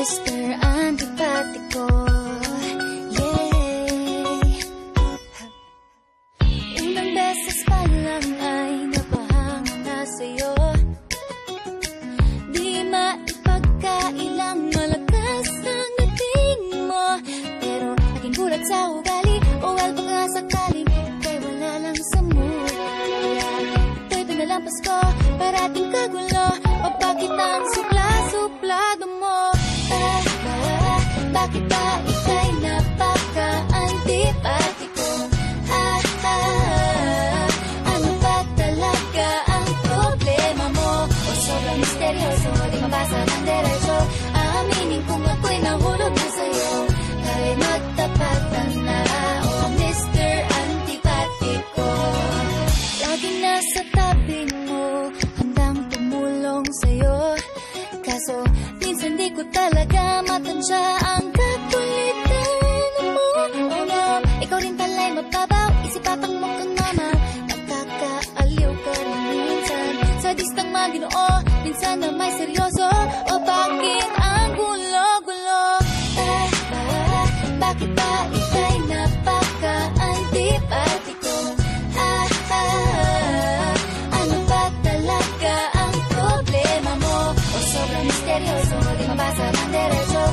Mr. Antipatiko. Unang beses pa lang ay napahanga na sa'yo. Di maipagkailang malakas ang dating mo. Pero aking gulat sa ugali, o baka sakaling ika'y wala lang sa mood. Kaya ito'y pinalampas ko, parating kagulo. O bakit ang supla-suplado mo? Bakit ba ika'y napaka-antipatiko? Ano ba talaga ang problema mo? O sobrang misteryoso, di mabasa ng diretso. Aminin kung ako'y nahulog na sa'yo. Kaya magtapatan na, oh Mr. Antipatiko. Laging nasa tabi mo, handang tumulong sa'yo. Kaso minsan di ko talaga matansya ang kakulitan mo. Oh no, ikaw rin tala'y mababaw, isipapang mo kang mama. Nakakaaliw ka rin minsan, sadistang maginoo, minsan na may seryoso. O bakit ang gulo-gulo? Bakit ba ika'y napaka-antipatiko? Ano ba talaga ang problema mo? O sobrang misteryoso, di mabasa ng diretso.